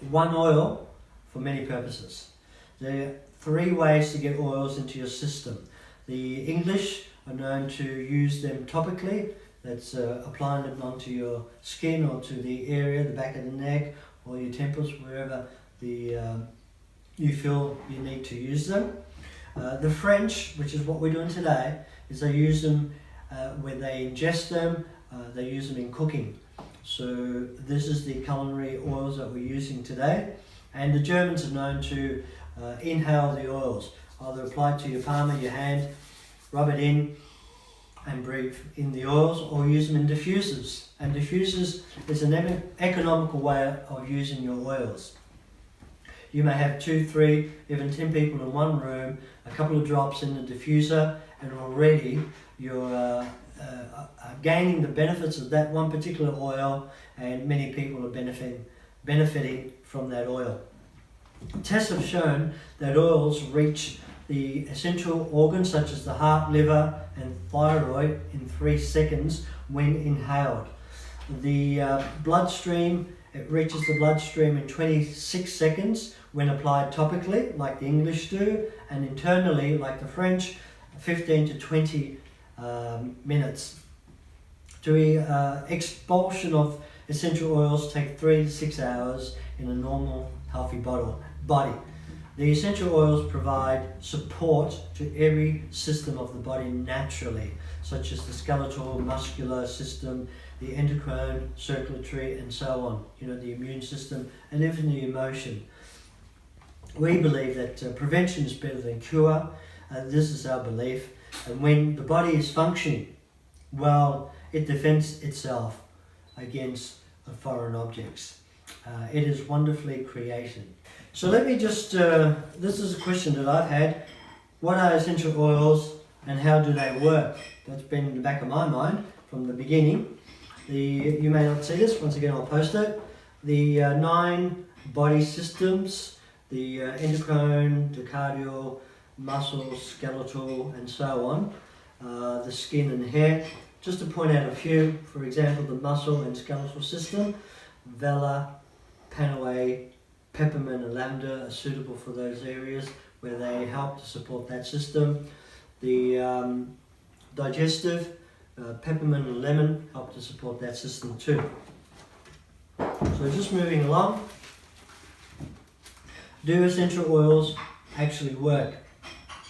one oil for many purposes. There are three ways to get oils into your system. The English are known to use them topically, that's applying them onto your skin or to the area, the back of the neck or your temples, wherever you feel you need to use them. The French, which is what we're doing today, is they use them when they ingest them, they use them in cooking. So this is the culinary oils that we're using today. And the Germans are known to inhale the oils, either apply it to your palm of your hand, rub it in and breathe in the oils, or use them in diffusers. And diffusers is an economical way of using your oils. You may have 2, 3, even 10 people in one room, a couple of drops in the diffuser, and already you're gaining the benefits of that one particular oil, and many people are benefiting from that oil. Tests have shown that oils reach the essential organs such as the heart, liver and thyroid in 3 seconds when inhaled. The bloodstream, it reaches the bloodstream in 26 seconds when applied topically, like the English do, and internally, like the French, 15 to 20 minutes. The expulsion of essential oils take 3 to 6 hours in a normal, healthy body. The essential oils provide support to every system of the body naturally, such as the skeletal, muscular system, the endocrine, circulatory, and so on. The immune system, and even the emotion. We believe that prevention is better than cure. This is our belief. And when the body is functioning well, it defends itself against foreign objects. It is wonderfully created. So let me just, this is a question that I've had. What are essential oils and how do they work? That's been in the back of my mind from the beginning. You may not see this, once again I'll post it. The 9 body systems, the endocrine, the cardio, muscle, skeletal, and so on. The skin and hair. Just to point out a few, for example, the muscle and skeletal system, Vela, Panaway, peppermint and lavender are suitable for those areas where they help to support that system. The digestive, peppermint and lemon help to support that system too. So just moving along. Do essential oils actually work?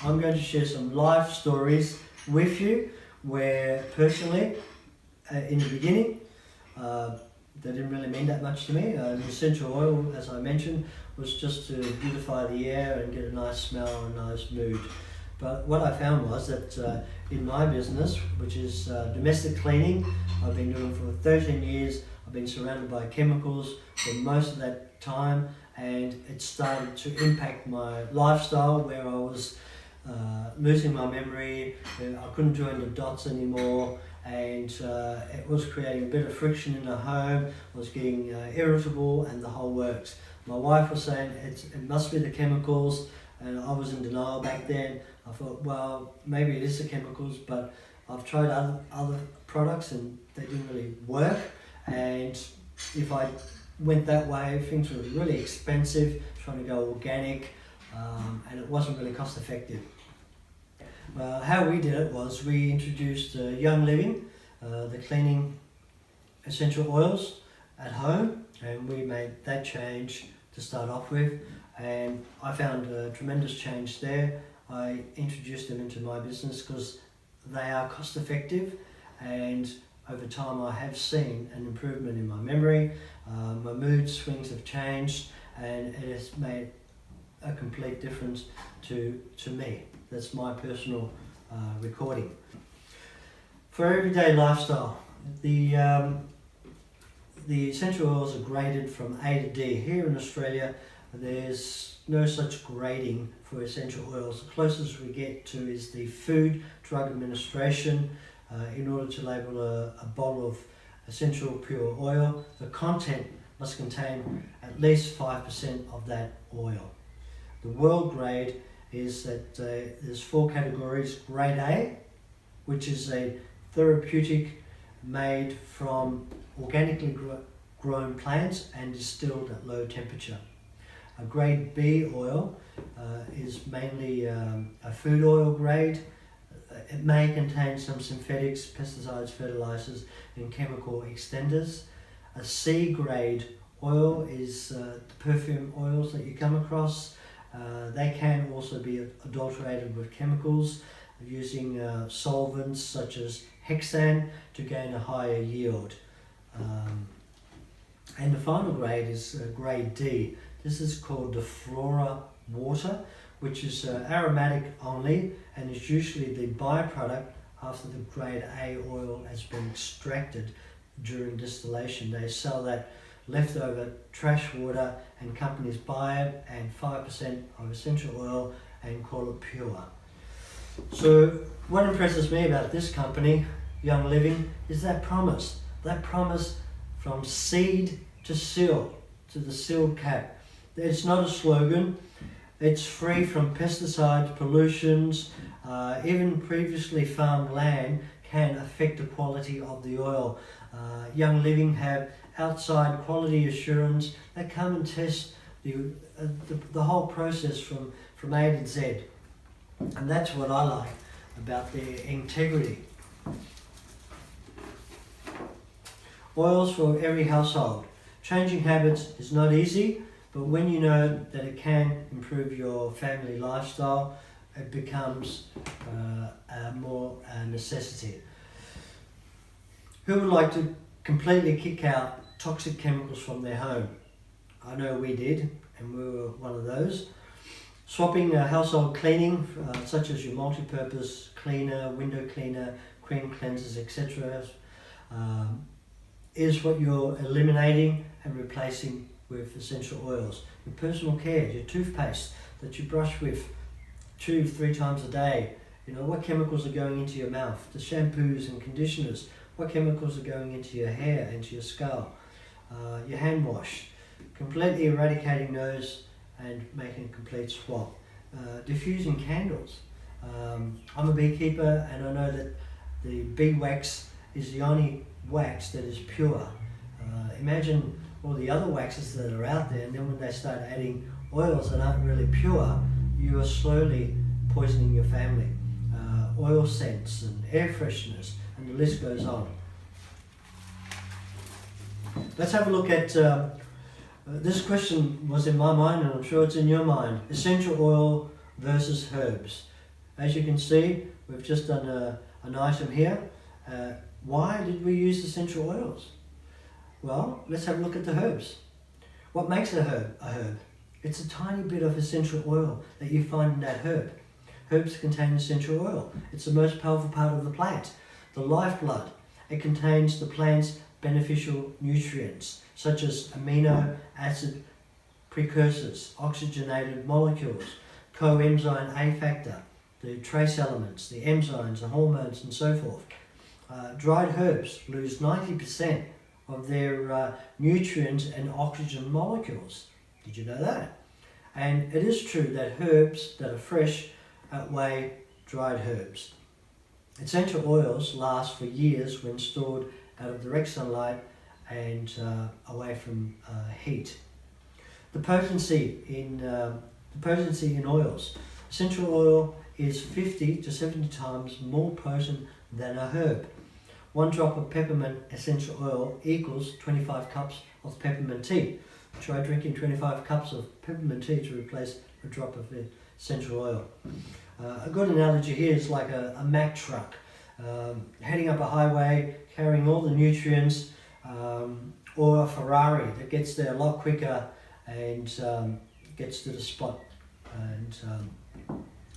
I'm going to share some life stories with you where personally, in the beginning, they didn't really mean that much to me. The essential oil, as I mentioned, was just to beautify the air and get a nice smell and a nice mood. But what I found was that in my business, which is domestic cleaning, I've been doing for 13 years. I've been surrounded by chemicals for most of that time, and it started to impact my lifestyle where I was losing my memory. I couldn't join the dots anymore, and it was creating a bit of friction in the home. I was getting irritable and the whole works. My wife was saying it must be the chemicals, and I was in denial back then. I thought, well, maybe it is the chemicals, but I've tried other products and they didn't really work. And if I went that way, things were really expensive, trying to go organic, and it wasn't really cost effective. How we did it was we introduced Young Living, the cleaning essential oils at home, and we made that change to start off with, and I found a tremendous change there. I introduced them into my business because they are cost effective, and over time I have seen an improvement in my memory. My mood swings have changed, and it has made a complete difference to me. That's my personal recording. For everyday lifestyle, the essential oils are graded from A to D. Here in Australia, there's no such grading for essential oils. The closest we get to is the Food Drug Administration. In order to label a bottle of essential pure oil, the content must contain at least 5% of that oil. The world grade is that there's 4 categories. Grade A, which is a therapeutic made from organically grown plants and distilled at low temperature. A grade B oil is mainly a food oil grade. It may contain some synthetics, pesticides, fertilizers, and chemical extenders. A C grade oil is the perfume oils that you come across. They can also be adulterated with chemicals using solvents such as hexane to gain a higher yield. And the final grade is grade D. This is called the flora water, which is aromatic only and is usually the byproduct after the grade A oil has been extracted during distillation. They sell that leftover trash water and companies buy it and 5% of essential oil and call it pure. So what impresses me about this company, Young Living, is that promise. That promise from seed to seal, to the sealed cap. It's not a slogan. It's free from pesticides, pollutions, even previously farmed land can affect the quality of the oil. Young Living have outside quality assurance. They come and test the whole process from A to Z. And that's what I like about their integrity. Oils for every household. Changing habits is not easy, but when you know that it can improve your family lifestyle, it becomes more a necessity. Who would like to completely kick out toxic chemicals from their home? I know we did, and we were one of those. Swapping household cleaning, such as your multi-purpose cleaner, window cleaner, cream cleansers, etc., is what you're eliminating and replacing with essential oils. Your personal care, your toothpaste that you brush with 2-3 times a day. You know, what chemicals are going into your mouth? The shampoos and conditioners, what chemicals are going into your hair, into your scalp? Your hand wash, completely eradicating those and making a complete swap. Diffusing candles. I'm a beekeeper and I know that the bee wax is the only wax that is pure. Imagine all the other waxes that are out there, and then when they start adding oils that aren't really pure, you are slowly poisoning your family. Oil scents and air fresheners, and the list goes on. Let's have a look at, this question was in my mind and I'm sure it's in your mind. Essential oil versus herbs. As you can see, we've just done an item here. Why did we use essential oils? Well, let's have a look at the herbs. What makes a herb? It's a tiny bit of essential oil that you find in that herb. Herbs contain essential oil. It's the most powerful part of the plant, the lifeblood. It contains the plant's beneficial nutrients, such as amino acid precursors, oxygenated molecules, coenzyme A factor, the trace elements, the enzymes, the hormones, and so forth. Dried herbs lose 90% of their nutrients and oxygen molecules. Did you know that? And it is true that herbs that are fresh outweigh dried herbs. Essential oils last for years when stored out of direct sunlight and away from heat. The potency in oils. Essential oil is 50 to 70 times more potent than a herb. 1 drop of peppermint essential oil equals 25 cups of peppermint tea. Try drinking 25 cups of peppermint tea to replace a drop of essential oil. A good analogy here is like a Mack truck heading up a highway, carrying all the nutrients, or a Ferrari that gets there a lot quicker and gets to the spot. And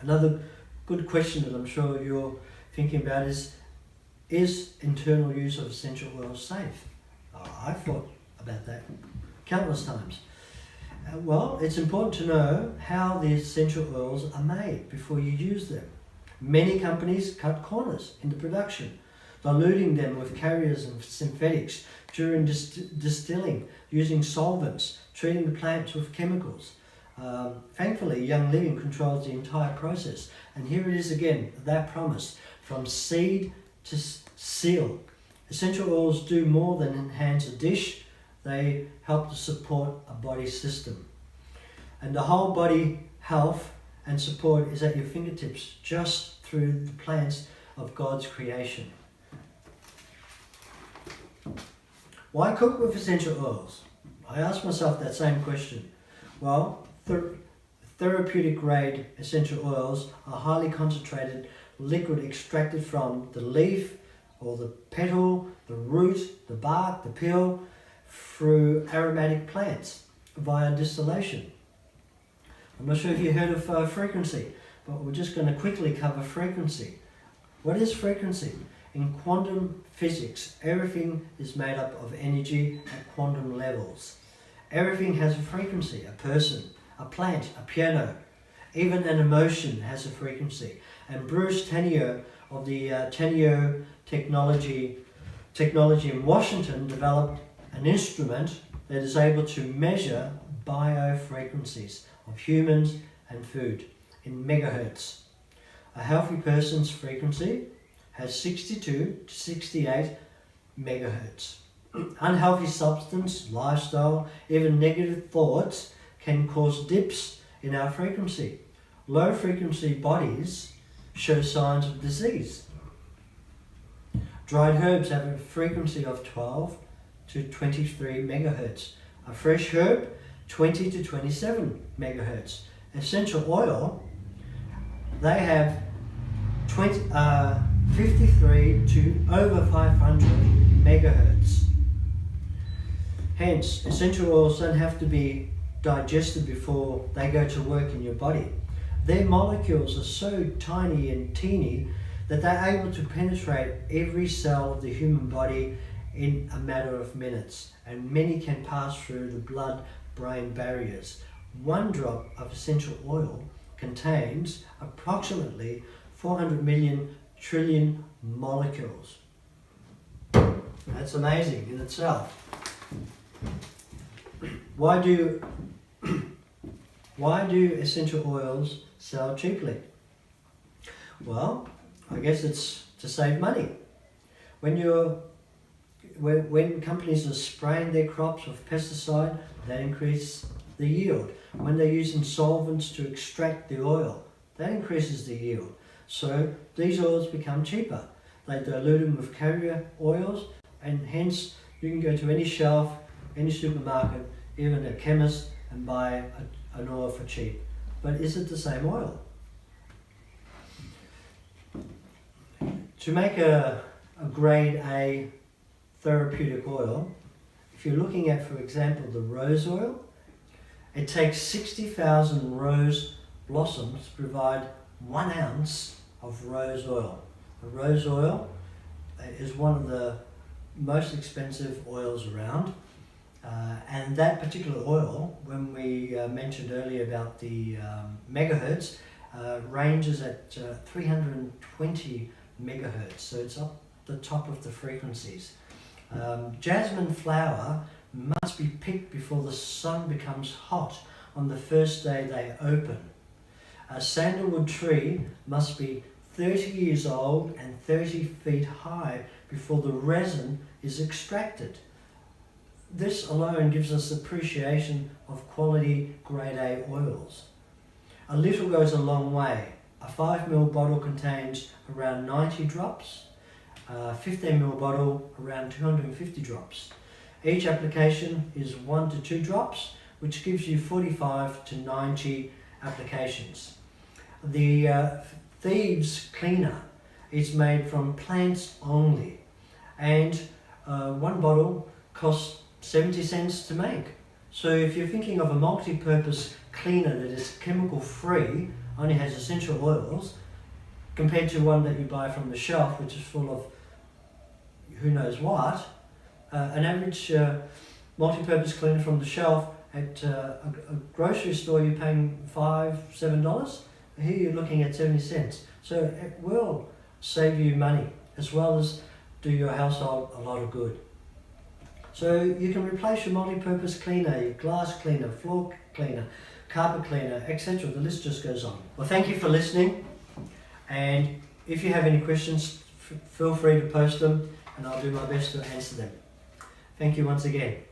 another good question that I'm sure you're thinking about is internal use of essential oils safe? I've thought about that countless times. Well, it's important to know how the essential oils are made before you use them. Many companies cut corners in the production, diluting them with carriers and synthetics during distilling, using solvents, treating the plants with chemicals. Thankfully, Young Living controls the entire process. And here it is again, that promise, from seed to seal. Essential oils do more than enhance a dish. They help to support a body system. And the whole body health and support is at your fingertips just through the plants of God's creation. Why cook with essential oils? I asked myself that same question. Well, therapeutic grade essential oils are highly concentrated liquid extracted from the leaf or the petal, the root, the bark, the peel, through aromatic plants via distillation. I'm not sure if you heard of frequency, but we're just going to quickly cover frequency. What is frequency? In quantum physics, everything is made up of energy at quantum levels. Everything has a frequency. A person, a plant, a piano, even an emotion has a frequency. And Bruce Tanio of the Tanio technology in Washington developed an instrument that is able to measure biofrequencies of humans and food in megahertz. A healthy person's frequency has 62 to 68 megahertz. Unhealthy substance, lifestyle, even negative thoughts can cause dips in our frequency. Low frequency bodies show signs of disease. Dried herbs have a frequency of 12 to 23 megahertz. A fresh herb, 20 to 27 megahertz. Essential oil, they have 53 to over 500 megahertz. Hence, essential oils don't have to be digested before they go to work in your body. Their molecules are so tiny and teeny that they're able to penetrate every cell of the human body in a matter of minutes, and many can pass through the blood-brain barriers. 1 drop of essential oil contains approximately 400 million trillion molecules. That's amazing in itself. Why do essential oils sell cheaply? Well, I guess it's to save money. When companies are spraying their crops with pesticide, that increases the yield. When they're using solvents to extract the oil, that increases the yield. So these oils become cheaper. They dilute them with carrier oils, and hence you can go to any shelf, any supermarket, even a chemist, and buy an oil for cheap. But is it the same oil? To make a grade A therapeutic oil, if you're looking at, for example, the rose oil, it takes 60,000 rose blossoms to provide 1 ounce of rose oil. The rose oil is one of the most expensive oils around, and that particular oil, when we mentioned earlier about the megahertz, ranges at 320 megahertz, so it's up the top of the frequencies. Jasmine flower must be picked before the sun becomes hot on the first day they open. A sandalwood tree must be 30 years old and 30 feet high before the resin is extracted. This alone gives us appreciation of quality grade A oils. A little goes a long way. A 5 ml bottle contains around 90 drops. A 15 ml bottle around 250 drops. Each application is 1 to 2 drops, which gives you 45 to 90 applications. The Thieves Cleaner is made from plants only, and 1 bottle costs 70 cents to make. So if you're thinking of a multi-purpose cleaner that is chemical free, only has essential oils, compared to one that you buy from the shelf, which is full of who knows what, an average multi-purpose cleaner from the shelf at a grocery store, you're paying $5-7. Here you're looking at 70 cents. So it will save you money, as well as do your household a lot of good. So you can replace your multi-purpose cleaner, your glass cleaner, floor cleaner, carpet cleaner, etc. The list just goes on. Well, thank you for listening, and if you have any questions, feel free to post them, and I'll do my best to answer them. Thank you once again.